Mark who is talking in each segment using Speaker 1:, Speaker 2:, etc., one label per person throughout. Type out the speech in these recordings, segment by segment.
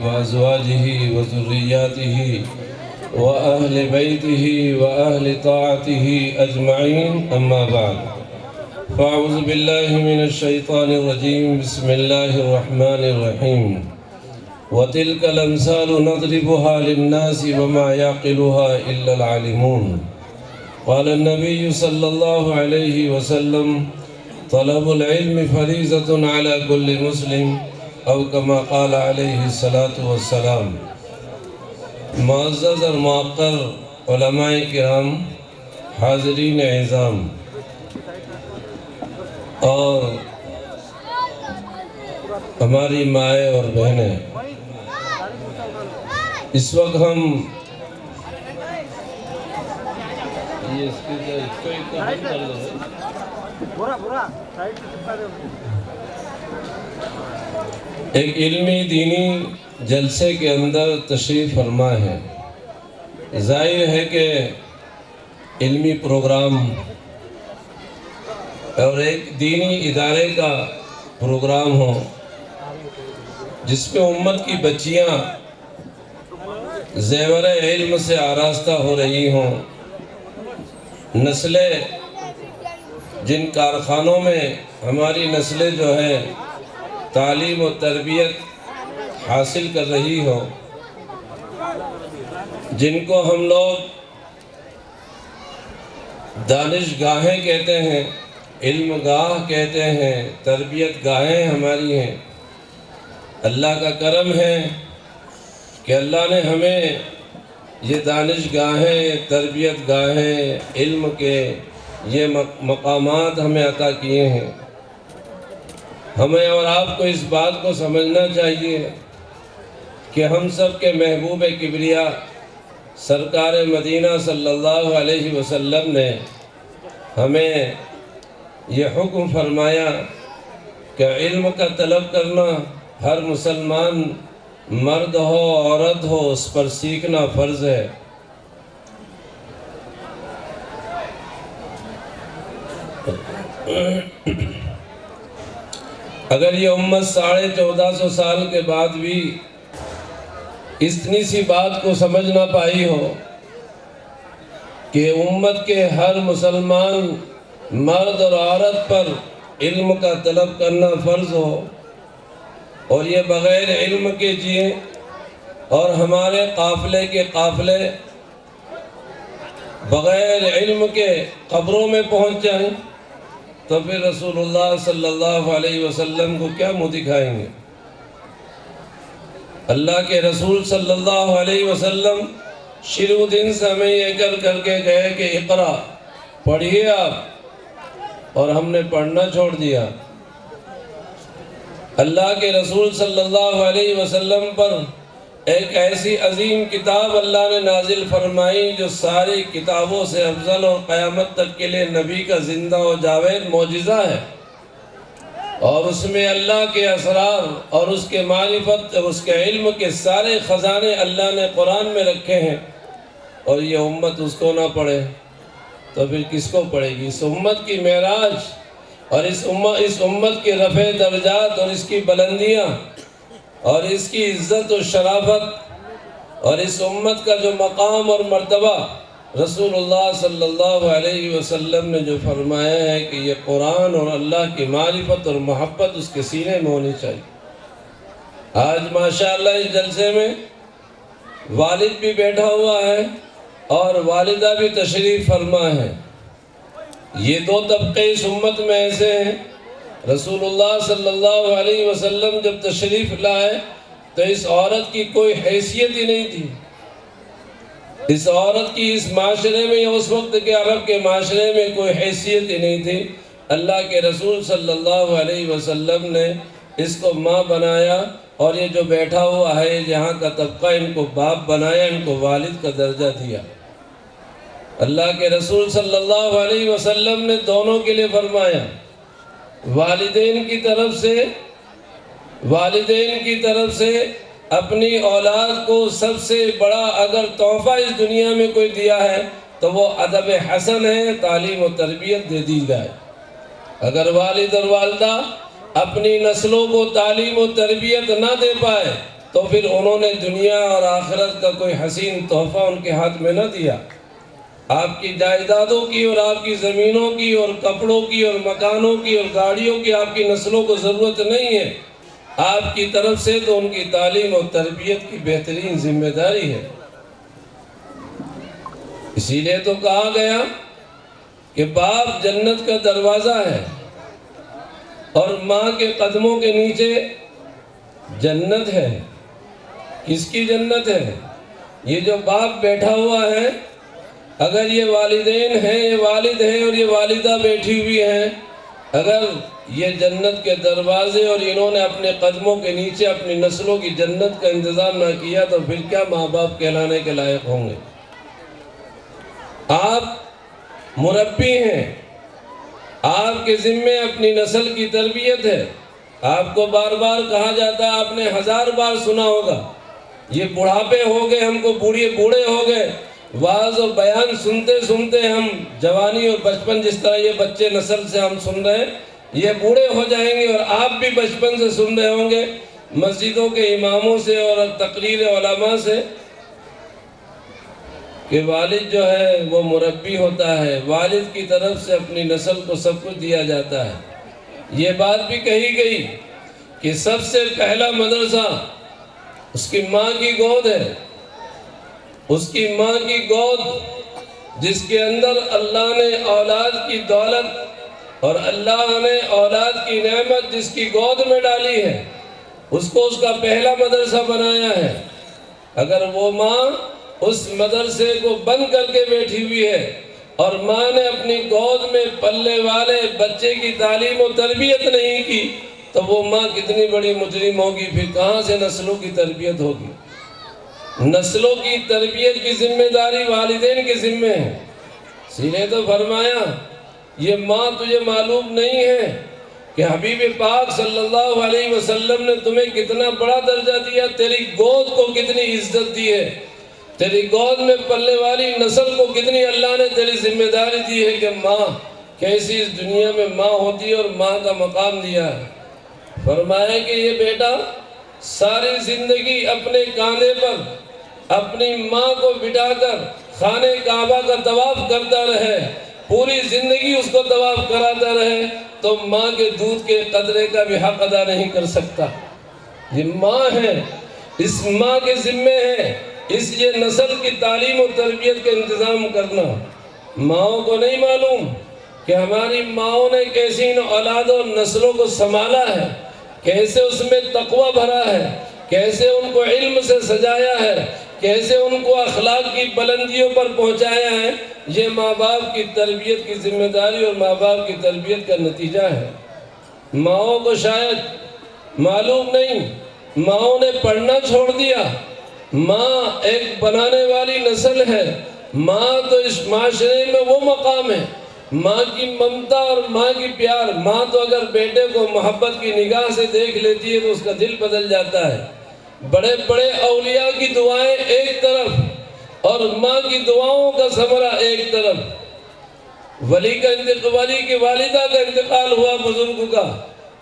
Speaker 1: وأزواجه وذرياته وأهل بيته وأهل طاعته أجمعين أما بعد فأعوذ بالله من الشيطان الرجيم بسم الله الرحمن الرحيم وتلك الأمثال نضربها للناس وما يعقلها إلا العالمون قال النبي صلى الله عليه وسلم طلب العلم فريضة على كل مسلم او کما قال علیہ الصلاۃ والسلام۔ معزز اور معقر علماء کرام، حاضرین اعظام اور ہماری مائیں اور بہنیں، اس وقت ہم ایک علمی دینی جلسے کے اندر تشریف فرما ہے۔ ظاہر ہے کہ علمی پروگرام اور ایک دینی ادارے کا پروگرام ہو جس میں امت کی بچیاں زیور علم سے آراستہ ہو رہی ہوں، نسلیں جن کارخانوں میں ہماری نسلیں جو ہے تعلیم و تربیت حاصل کر رہی ہو، جن کو ہم لوگ دانش گاہیں کہتے ہیں، علم گاہ کہتے ہیں، تربیت گاہیں ہماری ہیں۔ اللہ کا کرم ہے کہ اللہ نے ہمیں یہ دانش گاہیں، تربیت گاہیں، علم کے یہ مقامات ہمیں عطا کیے ہیں۔ ہمیں اور آپ کو اس بات کو سمجھنا چاہیے کہ ہم سب کے محبوب کبریا سرکار مدینہ صلی اللہ علیہ وسلم نے ہمیں یہ حکم فرمایا کہ علم کا طلب کرنا ہر مسلمان مرد ہو عورت ہو اس پر سیکھنا فرض ہے۔ اگر یہ امت 1450 سال کے بعد بھی اتنی سی بات کو سمجھ نہ پائی ہو کہ امت کے ہر مسلمان مرد اور عورت پر علم کا طلب کرنا فرض ہو اور یہ بغیر علم کے جئیں اور ہمارے قافلے کے قافلے بغیر علم کے قبروں میں پہنچ جائیں تو پھر رسول اللہ صلی اللہ علیہ وسلم کو کیا منہ دکھائیں گے؟ اللہ کے رسول صلی اللہ علیہ وسلم شروع دن سے ہمیں یہ کر کے گئے کہ اقرا پڑھیے آپ، اور ہم نے پڑھنا چھوڑ دیا۔ اللہ کے رسول صلی اللہ علیہ وسلم پر ایک ایسی عظیم کتاب اللہ نے نازل فرمائی جو ساری کتابوں سے افضل اور قیامت تک کے لیے نبی کا زندہ و جاوید معجزہ ہے، اور اس میں اللہ کے اسرار اور اس کے معرفت اور اس کے علم کے سارے خزانے اللہ نے قرآن میں رکھے ہیں، اور یہ امت اس کو نہ پڑھے تو پھر کس کو پڑھے گی؟ اس امت کی معراج اور اس امت کے رفع درجات اور اس کی بلندیاں اور اس کی عزت و شرافت اور اس امت کا جو مقام اور مرتبہ رسول اللہ صلی اللہ علیہ وسلم نے جو فرمایا ہے کہ یہ قرآن اور اللہ کی معرفت اور محبت اس کے سینے میں ہونی چاہیے۔ آج ماشاءاللہ اس جلسے میں والد بھی بیٹھا ہوا ہے اور والدہ بھی تشریف فرما ہے۔ یہ دو طبقے اس امت میں ایسے ہیں۔ رسول اللہ صلی اللہ علیہ وسلم جب تشریف لائے تو اس عورت کی کوئی حیثیت ہی نہیں تھی۔ اس عورت کی اس معاشرے میں یا اس وقت کے عرب کے معاشرے میں کوئی حیثیت ہی نہیں تھی۔ اللہ کے رسول صلی اللہ علیہ وسلم نے اس کو ماں بنایا، اور یہ جو بیٹھا ہوا ہے جہاں کا طبقہ ان کو باپ بنایا، ان کو والد کا درجہ دیا۔ اللہ کے رسول صلی اللہ علیہ وسلم نے دونوں کے لیے فرمایا، والدین کی طرف سے اپنی اولاد کو سب سے بڑا اگر تحفہ اس دنیا میں کوئی دیا ہے تو وہ ادب حسن ہے، تعلیم و تربیت دے دی جائے۔ اگر والد اور والدہ اپنی نسلوں کو تعلیم و تربیت نہ دے پائے تو پھر انہوں نے دنیا اور آخرت کا کوئی حسین تحفہ ان کے ہاتھ میں نہ دیا۔ آپ کی جائیدادوں کی اور آپ کی زمینوں کی اور کپڑوں کی اور مکانوں کی اور گاڑیوں کی آپ کی نسلوں کو ضرورت نہیں ہے، آپ کی طرف سے تو ان کی تعلیم اور تربیت کی بہترین ذمہ داری ہے۔ اسی لیے تو کہا گیا کہ باپ جنت کا دروازہ ہے اور ماں کے قدموں کے نیچے جنت ہے۔ کس کی جنت ہے؟ یہ جو باپ بیٹھا ہوا ہے، اگر یہ والدین ہیں، یہ والد ہیں اور یہ والدہ بیٹھی ہوئی ہیں، اگر یہ جنت کے دروازے اور انہوں نے اپنے قدموں کے نیچے اپنی نسلوں کی جنت کا انتظام نہ کیا تو پھر کیا ماں باپ کہلانے کے لائق ہوں گے؟ آپ مربی ہیں، آپ کے ذمے اپنی نسل کی تربیت ہے۔ آپ کو بار بار کہا جاتا ہے، آپ نے 1000 بار سنا ہوگا، یہ بڑھاپے ہو گئے، ہم کو بوڑھے ہو گئے، واعظ اور بیان سنتے سنتے ہم جوانی اور بچپن جس طرح یہ بچے نسل سے ہم سن رہے ہیں، یہ بوڑھے ہو جائیں گے اور آپ بھی بچپن سے سن رہے ہوں گے مسجدوں کے اماموں سے اور تقریر علماء سے کہ والد جو ہے وہ مربی ہوتا ہے، والد کی طرف سے اپنی نسل کو سب کچھ دیا جاتا ہے۔ یہ بات بھی کہی گئی کہ سب سے پہلا مدرسہ اس کی ماں کی گود ہے، اس کی ماں کی گود جس کے اندر اللہ نے اولاد کی دولت اور اللہ نے اولاد کی نعمت جس کی گود میں ڈالی ہے، اس کو اس کا پہلا مدرسہ بنایا ہے۔ اگر وہ ماں اس مدرسے کو بند کر کے بیٹھی ہوئی ہے اور ماں نے اپنی گود میں پلنے والے بچے کی تعلیم و تربیت نہیں کی تو وہ ماں کتنی بڑی مجرم ہوگی، پھر کہاں سے نسلوں کی تربیت ہوگی؟ نسلوں کی تربیت کی ذمہ داری والدین کے ذمہ ہے۔ اسی لیے تو فرمایا یہ ماں تجھے معلوم نہیں ہے کہ حبیب پاک صلی اللہ علیہ وسلم نے تمہیں کتنا بڑا درجہ دیا، تیری گود کو کتنی عزت دی ہے، تیری گود میں پلنے والی نسل کو کتنی اللہ نے تیری ذمہ داری دی ہے کہ ماں کیسی اس دنیا میں ماں ہوتی ہے اور ماں کا مقام دیا ہے۔ فرمایا کہ یہ بیٹا ساری زندگی اپنے کاندھے پر اپنی ماں کو بٹھا کر خانہ کعبہ کا طواف کرتا رہے، پوری زندگی اس کو طواف کراتا رہے تو ماں کے دودھ کے قطرے کا بھی حق ادا نہیں کر سکتا۔ یہ ماں ہے، اس ماں کے ذمے ہے اس یہ نسل کی تعلیم و تربیت کا انتظام کرنا۔ ماؤں کو نہیں معلوم کہ ہماری ماؤں نے کیسی ان اولاد اور نسلوں کو سنبھالا ہے، کیسے اس میں تقوی بھرا ہے، کیسے ان کو علم سے سجایا ہے، کیسے ان کو اخلاق کی بلندیوں پر پہنچایا ہے۔ یہ ماں باپ کی تربیت کی ذمہ داری اور ماں باپ کی تربیت کا نتیجہ ہے۔ ماؤں کو شاید معلوم نہیں، ماؤں نے پڑھنا چھوڑ دیا۔ ماں ایک بنانے والی نسل ہے، ماں تو اس معاشرے میں وہ مقام ہے، ماں کی ممتا اور ماں کی پیار۔ ماں تو اگر بیٹے کو محبت کی نگاہ سے دیکھ لیتی ہے تو اس کا دل بدل جاتا ہے۔ بڑے بڑے اولیاء کی دعائیں ایک طرف اور ماں کی دعاؤں کا ثمرہ ایک طرف۔ ولی کی والدہ کا انتقال ہوا بزرگ کا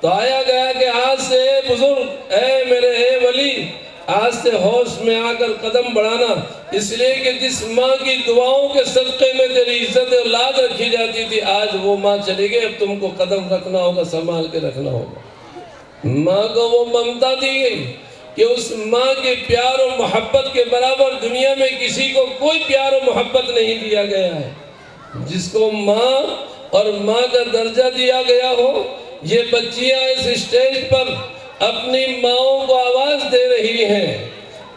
Speaker 1: تو آیا گیا کہ آج سے اے بزرگ، اے ولی، آج سے ہوش میں آ کر قدم بڑھانا، اس لیے کہ جس ماں کی دعاؤں کے صدقے میں تیری عزت اولاد رکھی جاتی تھی، آج وہ ماں چلی گئی، اب تم کو قدم رکھنا ہوگا، سنبھال کے رکھنا ہوگا۔ ماں کو وہ ممتا دی گئی کہ اس ماں کے پیار و محبت کے برابر دنیا میں کسی کو کوئی پیار و محبت نہیں دیا گیا ہے۔ جس کو ماں اور ماں کا درجہ دیا گیا ہو، یہ بچیاں اس اسٹیج پر اپنی ماؤں کو آواز دے رہی ہیں،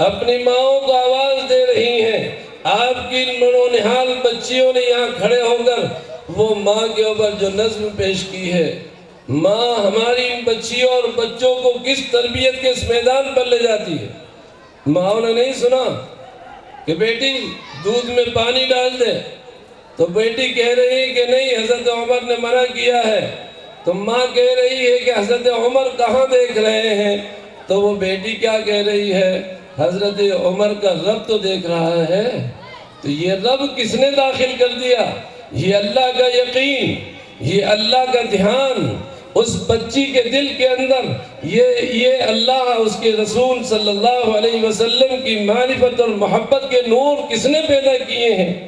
Speaker 1: اپنی ماؤں کو آواز دے رہی ہیں۔ آپ کی نونہال بچیوں نے یہاں کھڑے ہو کر وہ ماں کے اوپر جو نظم پیش کی ہے، ماں ہماری ان بچیوں اور بچوں کو کس تربیت کے اس میدان پر لے جاتی ہے۔ ماں نے نہیں سنا کہ بیٹی دودھ میں پانی ڈال دے تو بیٹی کہہ رہی ہے کہ نہیں، حضرت عمر نے منع کیا ہے، تو ماں کہہ رہی ہے کہ حضرت عمر کہاں دیکھ رہے ہیں، تو وہ بیٹی کیا کہہ رہی ہے، حضرت عمر کا رب تو دیکھ رہا ہے۔ تو یہ رب کس نے داخل کر دیا؟ یہ اللہ کا یقین، یہ اللہ کا دھیان، اس بچی کے دل کے اندر یہ اللہ اس کے رسول صلی اللہ علیہ وسلم کی معرفت اور محبت کے نور کس نے پیدا کیے ہیں؟